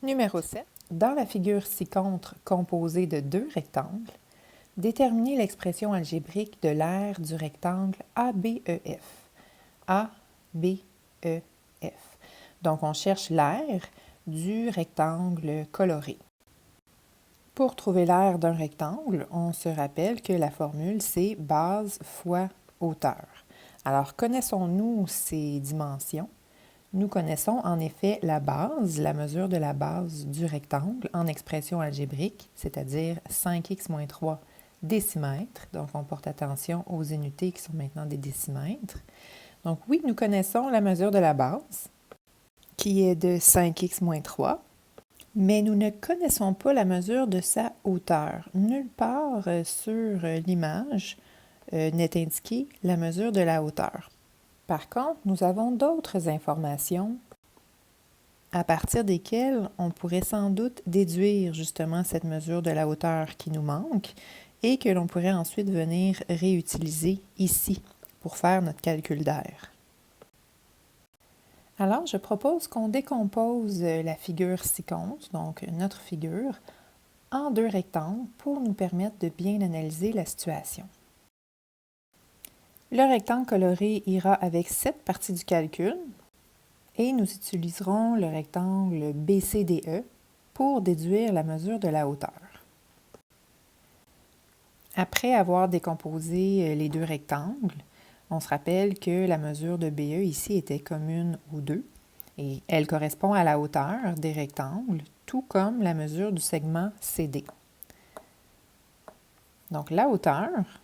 Numéro 7. Dans la figure ci-contre composée de deux rectangles, déterminez l'expression algébrique de l'aire du rectangle ABEF. ABEF. Donc, on cherche l'aire du rectangle coloré. Pour trouver l'aire d'un rectangle, on se rappelle que la formule, c'est base fois hauteur. Alors, connaissons-nous ces dimensions? Nous connaissons en effet la base, la mesure de la base du rectangle en expression algébrique, c'est-à-dire 5x-3 décimètres. Donc, on porte attention aux unités qui sont maintenant des décimètres. Donc, oui, nous connaissons la mesure de la base, qui est de 5x-3, mais nous ne connaissons pas la mesure de sa hauteur. Nulle part sur l'image n'est indiquée la mesure de la hauteur. Par contre, nous avons d'autres informations à partir desquelles on pourrait sans doute déduire justement cette mesure de la hauteur qui nous manque et que l'on pourrait ensuite venir réutiliser ici pour faire notre calcul d'aire. Alors, je propose qu'on décompose la figure ci-contre, donc notre figure, en deux rectangles pour nous permettre de bien analyser la situation. Le rectangle coloré ira avec cette partie du calcul et nous utiliserons le rectangle BCDE pour déduire la mesure de la hauteur. Après avoir décomposé les deux rectangles, on se rappelle que la mesure de BE ici était commune aux deux et elle correspond à la hauteur des rectangles, tout comme la mesure du segment CD. Donc la hauteur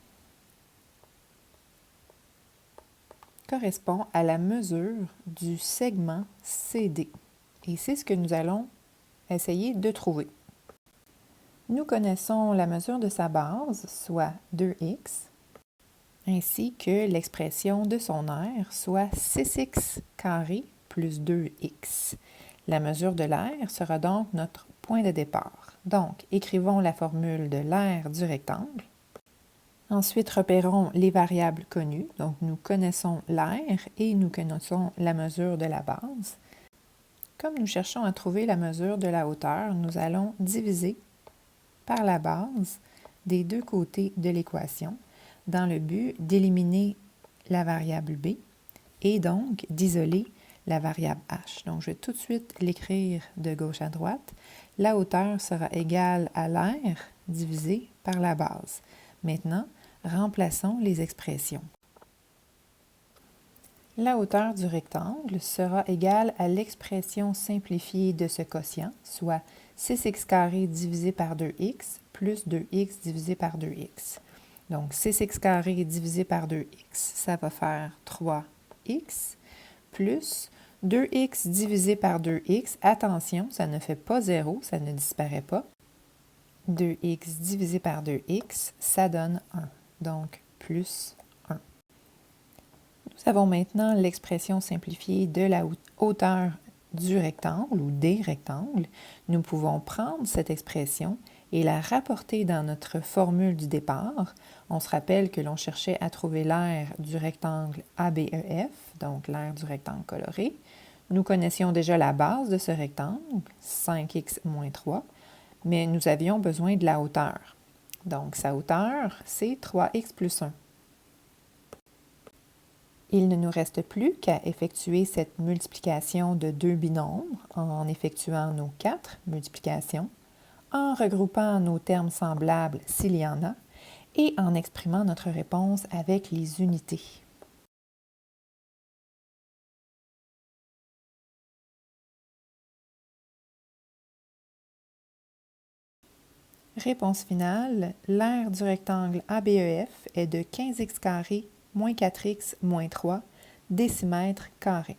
correspond à la mesure du segment CD. Et c'est ce que nous allons essayer de trouver. Nous connaissons la mesure de sa base, soit 2x, ainsi que l'expression de son aire, soit 6x carré plus 2x. La mesure de l'aire sera donc notre point de départ. Donc, écrivons la formule de l'aire du rectangle. Ensuite, repérons les variables connues. Donc, nous connaissons l'aire et nous connaissons la mesure de la base. Comme nous cherchons à trouver la mesure de la hauteur, nous allons diviser par la base des deux côtés de l'équation dans le but d'éliminer la variable b et donc d'isoler la variable h. Donc, je vais tout de suite l'écrire de gauche à droite. La hauteur sera égale à l'aire divisé par la base. Maintenant, remplaçons les expressions. La hauteur du rectangle sera égale à l'expression simplifiée de ce quotient, soit 6x carré divisé par 2x plus 2x divisé par 2x. Donc, 6x carré divisé par 2x, ça va faire 3x, plus 2x divisé par 2x. Attention, ça ne fait pas 0, ça ne disparaît pas. 2x divisé par 2x, ça donne 1, donc plus 1. Nous avons maintenant l'expression simplifiée de la hauteur du rectangle ou des rectangles. Nous pouvons prendre cette expression et la rapporter dans notre formule du départ. On se rappelle que l'on cherchait à trouver l'aire du rectangle ABEF, donc l'aire du rectangle coloré. Nous connaissions déjà la base de ce rectangle, 5x moins 3, mais nous avions besoin de la hauteur. Donc, sa hauteur, c'est 3x plus 1. Il ne nous reste plus qu'à effectuer cette multiplication de deux binombres en effectuant nos 4 multiplications, en regroupant nos termes semblables s'il y en a, et en exprimant notre réponse avec les unités. Réponse finale, l'aire du rectangle ABEF est de 15x carré moins 4x moins 3 décimètres carrés.